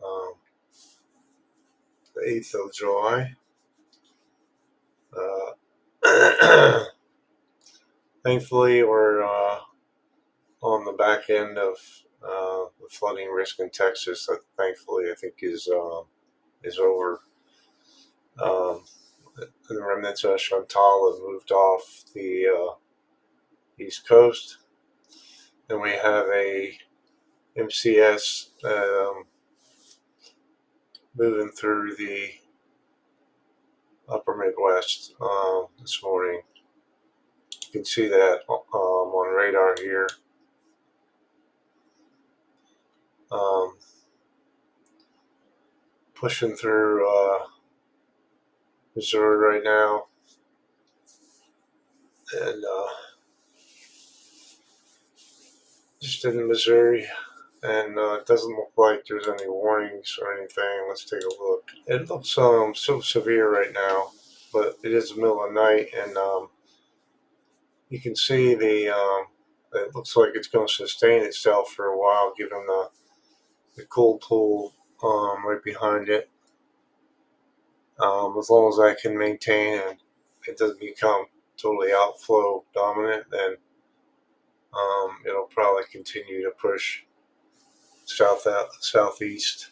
um, the 8th of July. Thankfully, we're on the back end of the flooding risk in Texas. That thankfully, I think is over. Um, the remnants of Chantal have moved off the East Coast, and we have a MCS moving through the upper Midwest this morning. You can see that on radar here. Pushing through Missouri right now, and just in Missouri, and it doesn't look like there's any warnings or anything. Let's take a look. It looks so severe right now, but it is the middle of the night, and you can see it looks like it's going to sustain itself for a while, given the cold pool right behind it. As long as I can maintain and it doesn't become totally outflow dominant, then it'll probably continue to push southeast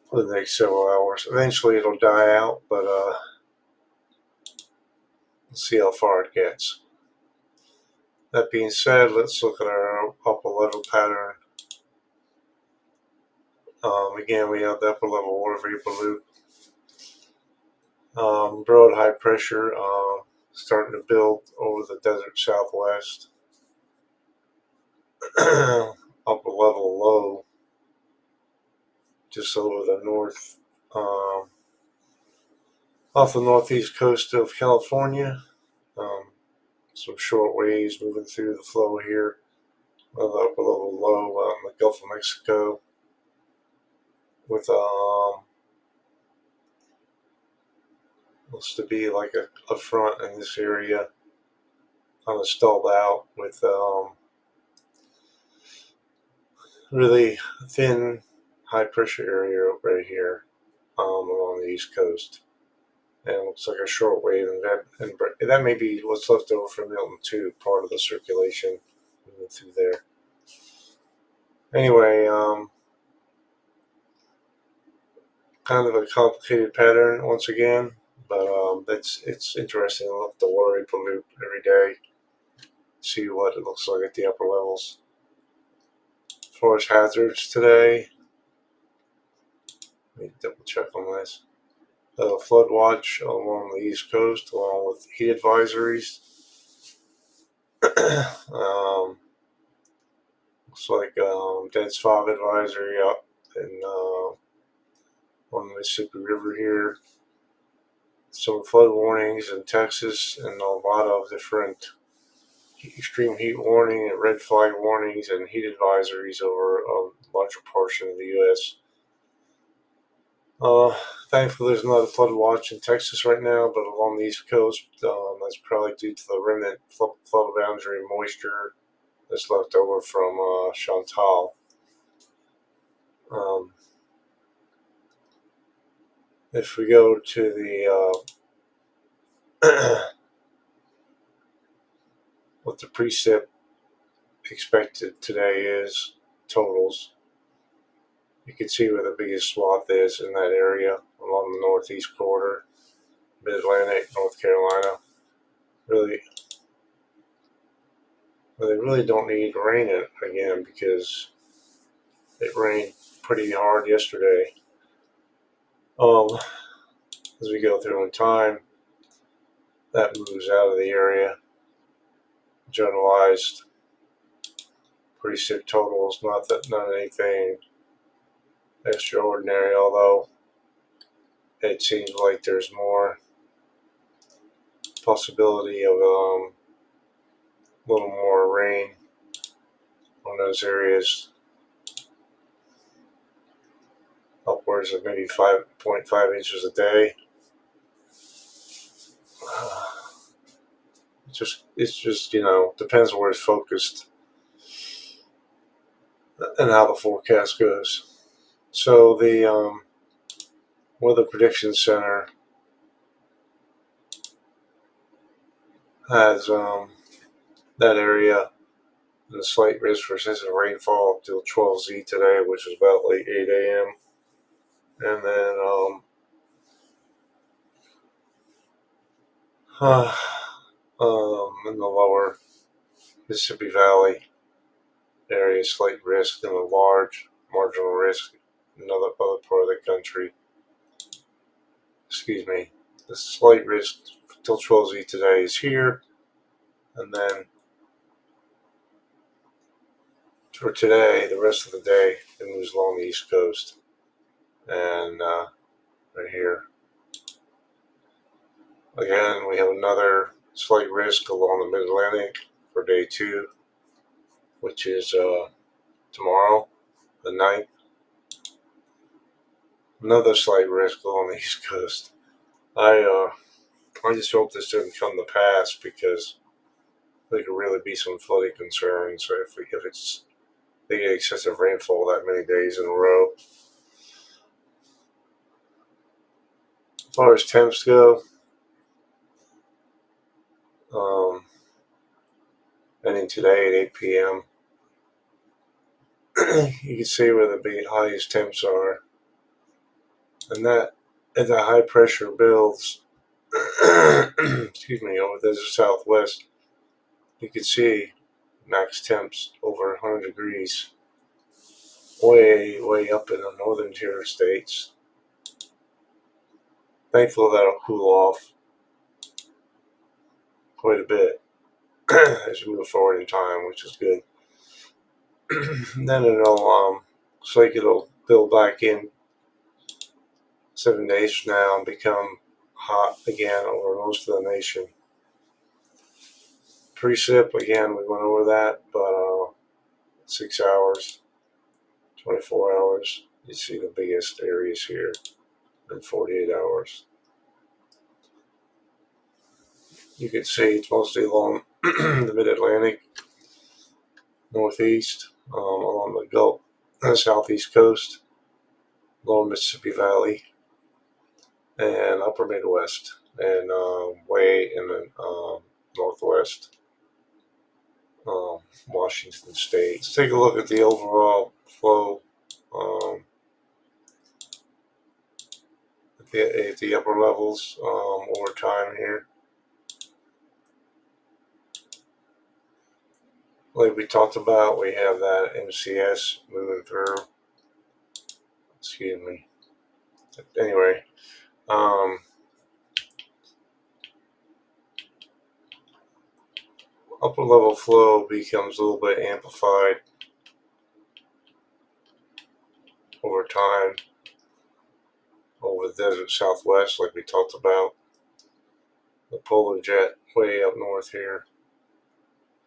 for the next several hours. Eventually, it'll die out, but let's see how far it gets. That being said, let's look at our upper level pattern. Again, we have the upper level water vapor loop. Broad high pressure starting to build over the desert southwest. Upper level low just over the north, off the northeast coast of California. Some short waves moving through the flow here. The upper level low in the Gulf of Mexico with looks to be like a front in this area, kind of stalled out with really thin high pressure area right here along the east coast. And it looks like a short wave, and that may be what's left over from Milton 2, part of the circulation moving through there. Anyway, kind of a complicated pattern once again, but it's interesting to look at the water vapor loop every day, see what it looks like at the upper levels. As far as hazards today, let me double check on this. Flood watch along the east coast, along with heat advisories. Looks like dense fog advisory up in on the Mississippi River here. Some flood warnings in Texas, and a lot of different extreme heat warning and red flag warnings and heat advisories over a larger portion of the U.S. Thankfully, there's not a flood watch in Texas right now, but along the East Coast, that's probably due to the remnant flood boundary moisture that's left over from Chantal. If we go to the what the precip expected today is, totals, you can see where the biggest swath is in that area along the northeast corridor, Mid-Atlantic, North Carolina. Really, well, they really don't need rain again because it rained pretty hard yesterday. As we go through in time, that moves out of the area. Generalized precip totals, not anything extraordinary, although it seems like there's more possibility of a little more rain on those areas, upwards of maybe 5.5 inches a day. It's just depends where it's focused and how the forecast goes. So the Weather Prediction Center has that area and a slight risk for excessive rainfall till 12Z today, which is about like 8 a.m. And then uh, in the lower Mississippi Valley area, slight risk, and a large marginal risk in another other part of the country. Excuse me. The slight risk till 12Z today is here, and then for today, the rest of the day, it moves along the East Coast, and right here. Again, we have another slight risk along the Mid-Atlantic for day 2, which is tomorrow, the 9th. Another slight risk along the East Coast. I just hope this doesn't come to pass because there could really be some flooding concerns if they get excessive rainfall that many days in a row. As far as temps go, um, ending today at 8 p.m., you can see where the big highest temps are, and that as the high pressure builds, excuse me, over the southwest, you can see max temps over 100 degrees, way up in the northern tier states. Thankful that'll cool off quite a bit as we move forward in time, which is good. Then looks like it'll build back in 7 days from now and become hot again over most of the nation. Precip, again, we went over that, but 6 hours, 24 hours, you see the biggest areas here in 48 hours. You can see it's mostly along the Mid-Atlantic, Northeast, along the Gulf, Southeast coast, lower Mississippi Valley, and upper Midwest, and way in the Northwest, Washington State. Let's take a look at the overall flow at the upper levels over time here. Like we talked about, we have that MCS moving through. Excuse me. Anyway, upper level flow becomes a little bit amplified over time over the desert southwest, like we talked about. The polar jet way up north here,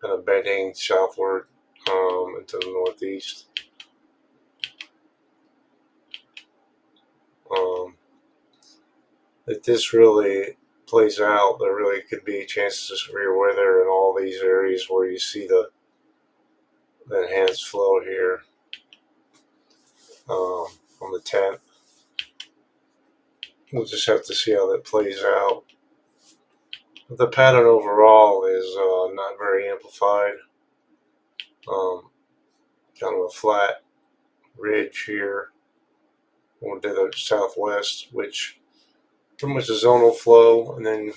kind of bending southward into the northeast. If this really plays out, there really could be chances of severe weather in all these areas where you see the enhanced flow here on the 10th. We'll just have to see how that plays out. But the pattern overall is not very amplified. Kind of a flat ridge here on the southwest, which pretty much a zonal flow, and then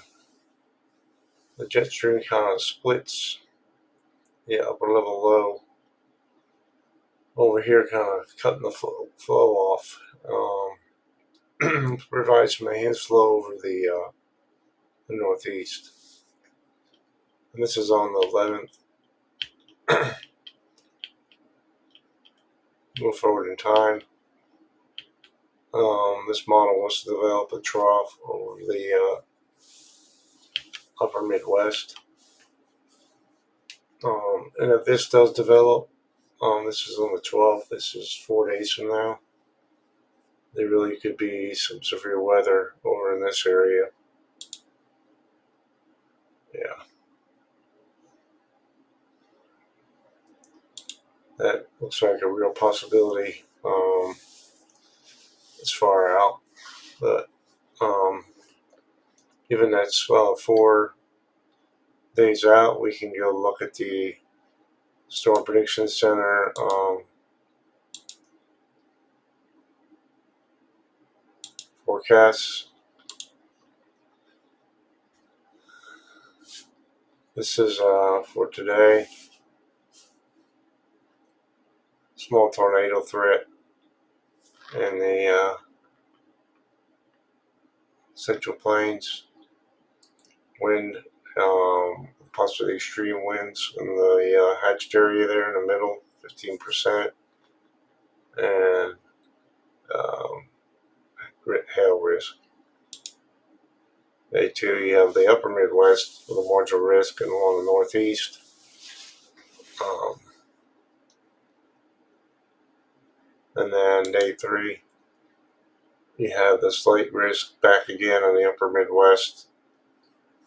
the jet stream kind of splits. Yeah, upper level low over here, kind of cutting the flow off. Provides some enhanced flow over the northeast, and this is on the 11th. Move forward in time. This model wants to develop a trough over the upper Midwest. And if this does develop, this is on the 12th, this is 4 days from now, there really could be some severe weather over in this area. Yeah. That looks like a real possibility. it's far out, but given that's 4 days out, we can go look at the Storm Prediction Center forecasts. This is for today. Small tornado threat in the Central Plains. Wind, possibly extreme winds in the hatched area there in the middle, 15%, and um, hail risk. Day 2, you have the upper Midwest with a marginal risk and along the Northeast. And then day 3, you have the slight risk back again on the upper Midwest,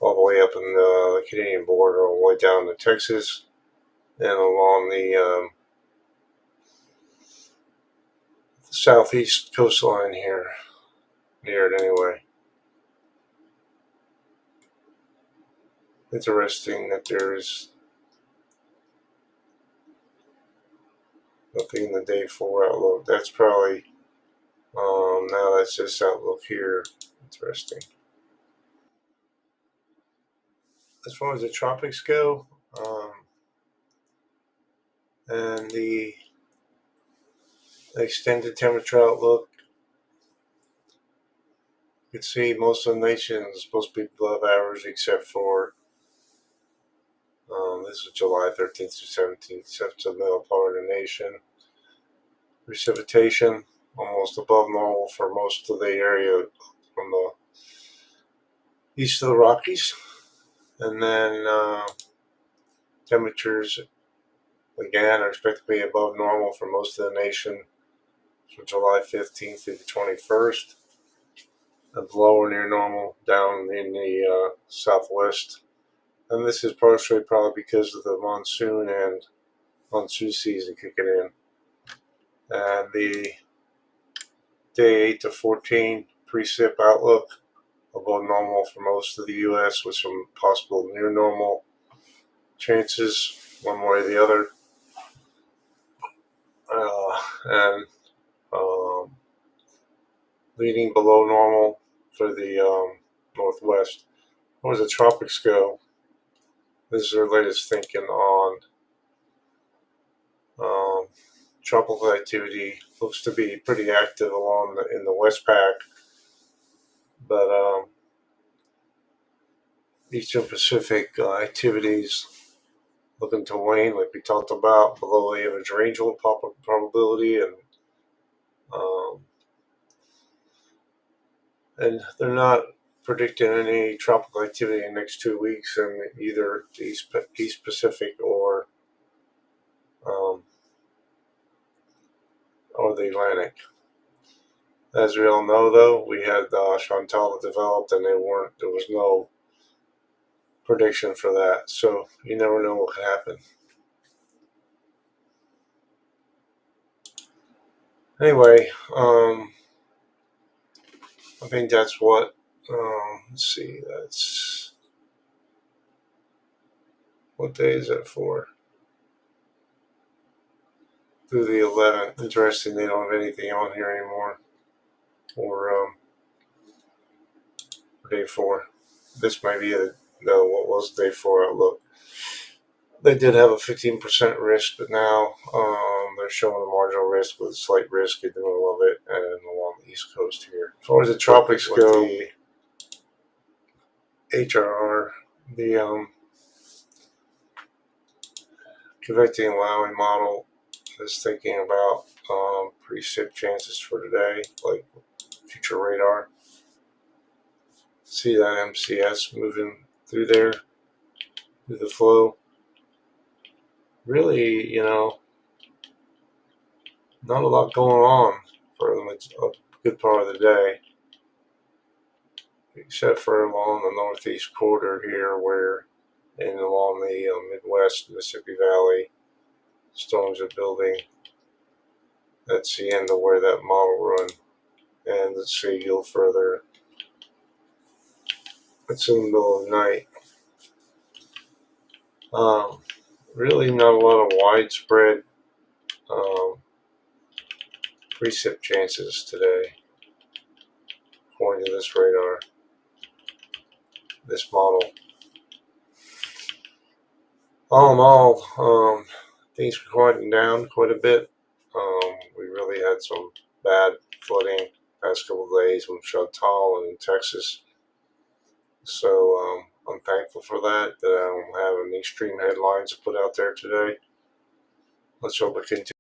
all the way up in the Canadian border, all the way down to Texas, and along the southeast coastline here, near it anyway. Interesting that there's nothing in the day 4 outlook. That's probably, now that's just outlook here. Interesting. As far as the tropics go, and the extended temperature outlook, you can see most of the nation is supposed to be above average except for this is July 13th to 17th, except to the middle part of the nation. Precipitation almost above normal for most of the area from the east of the Rockies. And then temperatures again are expected to be above normal for most of the nation from July 15th through the 21st. And below or near normal down in the southwest. And this is partially probably because of the monsoon and monsoon season kicking in. And the day 8 to 14 precip outlook above normal for most of the U.S. with some possible near normal chances one way or the other. And leading below normal for the northwest. As far as the tropics go, this is their latest thinking on tropical activity. Looks to be pretty active in the West Pac, but Eastern Pacific activities looking to wane, like we talked about, below the average rainfall probability, and they're not predicting any tropical activity in the next 2 weeks in either the East Pacific or the Atlantic. As we all know, though, we had Chantal developed, and there was no prediction for that. So you never know what could happen. Anyway, I think that's what. Let's see. That's what day is that for? Through the 11th. Interesting. They don't have anything on here anymore. Or day 4. This might be what was day 4 outlook. They did have a 15% risk, but now they're showing a marginal risk with a slight risk in the middle of it and along the East Coast here. As far as the tropics go, the HRR, the convecting allowing model is thinking about precip chances for today, like future radar. See that MCS moving through there, through the flow. Really, not a lot going on for a good part of the day, except for along the northeast quarter here, and along the Midwest, Mississippi Valley, storms are building. That's the end of where that model run And let's see, a little further. It's in the middle of the night. Um, really not a lot of widespread um, precip chances today, according to this radar, this model. All in all, things are quieting down quite a bit. We really had some bad flooding past couple of days in Chantal and in Texas. So I'm thankful for that I don't have any extreme headlines to put out there today. Let's hope it continues.